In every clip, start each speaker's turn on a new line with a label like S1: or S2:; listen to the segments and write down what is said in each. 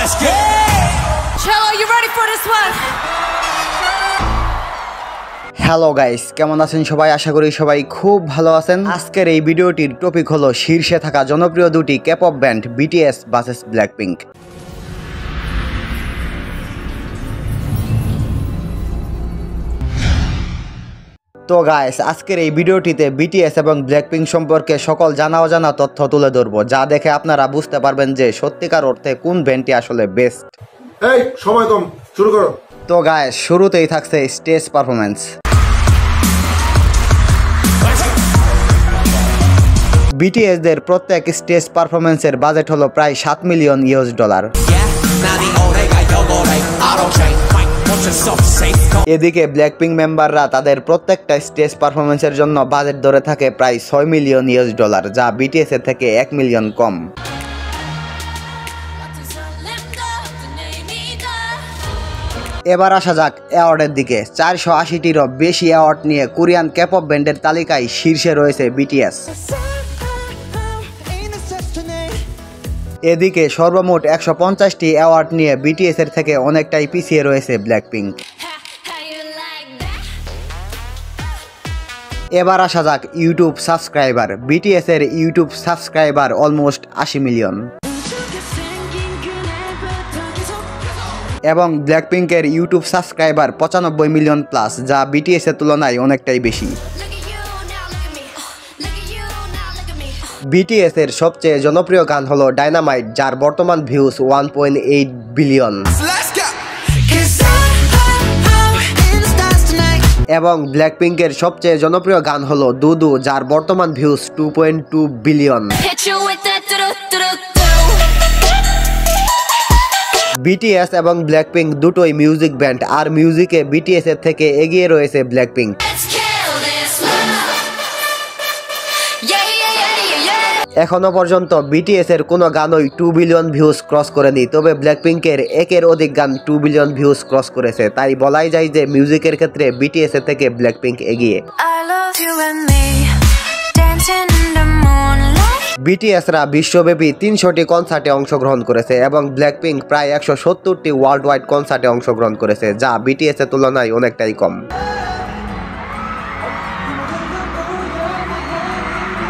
S1: Let's get it.
S2: Cello, you ready for this one?
S3: Hello guys, কেমন আছেন সবাই? আশা করি সবাই খুব ভালো আছেন। আজকের এই ভিডিওটির টপিক হলো শীর্ষে থাকা জনপ্রিয় দুটি K-pop band BTS versus Blackpink. তো গাইস, আজকের এই ভিডিওটিতে BTS এবং ব্ল্যাকপিঙ্ক সম্পর্কে সকল জানা অজানা তথ্য তুলে ধরবো, যা দেখে আপনারা বুঝতে পারবেন যে সত্যিকার অর্থে কোন ব্যান্ডটি আসলে বেস্ট।
S4: এই সময় কম, শুরু করো।
S3: তো গাইস, শুরুতেই থাকছে স্টেজ পারফরম্যান্স। BTS দের প্রত্যেক স্টেজ পারফরম্যান্সের বাজেট হলো প্রায় $7 মিলিয়ন। এদিকে ব্ল্যাকপিঙ্ক মেম্বাররা তাদের প্রত্যেকটা স্টেজ পারফরম্যান্সের জন্য বাজেট ধরে থাকে প্রায় $6 মিলিয়ন, যা BTS এর থেকে $1 মিলিয়ন কম। এবার আসা যাক অ্যাওয়ার্ডের দিকে। 480টিরও বেশি অ্যাওয়ার্ড নিয়ে কোরিয়ান K-pop ব্যান্ডের তালিকায় শীর্ষে রয়েছে BTS। এদিকে সর্বমোট 150টি অ্যাওয়ার্ড নিয়ে BTS এর থেকে অনেকটাই পিছিয়ে রয়েছে ব্ল্যাকপিঙ্ক। এবার আসা যাক ইউটিউব সাবস্ক্রাইবার। BTS এর ইউটিউব সাবস্ক্রাইবার অলমোস্ট 80 মিলিয়ন এবং ব্ল্যাকপিঙ্কের ইউটিউব সাবস্ক্রাইবার 95 মিলিয়ন প্লাস, যা BTS এর তুলনায় অনেকটাই বেশি। BTS এর সবচেয়ে জনপ্রিয় গান হলো ডায়নামাইট, যার বর্তমান ভিউজ 1.8 বিলিয়ন। এবং ব্ল্যাকপিঙ্কের সবচেয়ে জনপ্রিয় গান হলো দুদু, যার বর্তমান ভিউজ 2.2 বিলিয়ন। BTS এবং ব্ল্যাকপিঙ্ক দুটোই মিউজিক ব্যান্ড, আর মিউজিকে BTS এর থেকে এগিয়ে রয়েছে ব্ল্যাকপিঙ্ক। এখনো পর্যন্ত BTS এর কোনো গানই 2 বিলিয়ন ভিউজ ক্রস করেনি, তবে ব্ল্যাকপিঙ্কের একের অধিক গান 2 বিলিয়ন ভিউজ ক্রস করেছে। তাই বলাই যায় যে মিউজিকের ক্ষেত্রে BTS এর থেকে ব্ল্যাকপিঙ্ক এগিয়ে। BTS রা বিশ্বব্যাপী 300টি কনসার্টে অংশগ্রহণ করেছে এবং ব্ল্যাকপিঙ্ক প্রায় 170টি ওয়ার্ল্ড ওয়াইড কনসার্টে অংশগ্রহণ করেছে, যা BTS এর তুলনায় অনেকটাই কম।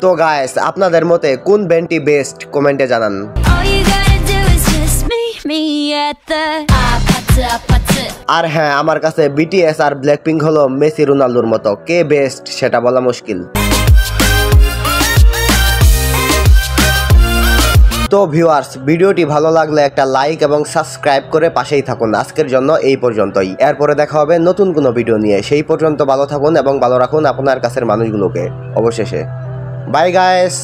S3: তো গাইস, আপনাদের মতে কোন ব্যান্ডটি বেস্ট কমেন্টে জানান। আর হ্যাঁ, আমার কাছে BTS আর ব্ল্যাকপিঙ্ক হলো মেসি রোনাল্ডোর মতো। কে বেস্ট সেটা বলা মুশকিল। তো ভিউয়ার্স, ভিডিওটি ভালো লাগলে একটা লাইক এবং সাবস্ক্রাইব করে পাশেই থাকুন। আজকের জন্য এই পর্যন্তই। এরপরে দেখা হবে নতুন কোনো ভিডিও নিয়ে। সেই পর্যন্ত ভালো থাকুন এবং ভালো রাখুন আপনার কাছের মানুষগুলোকে। অবশেষে বাই গাইস।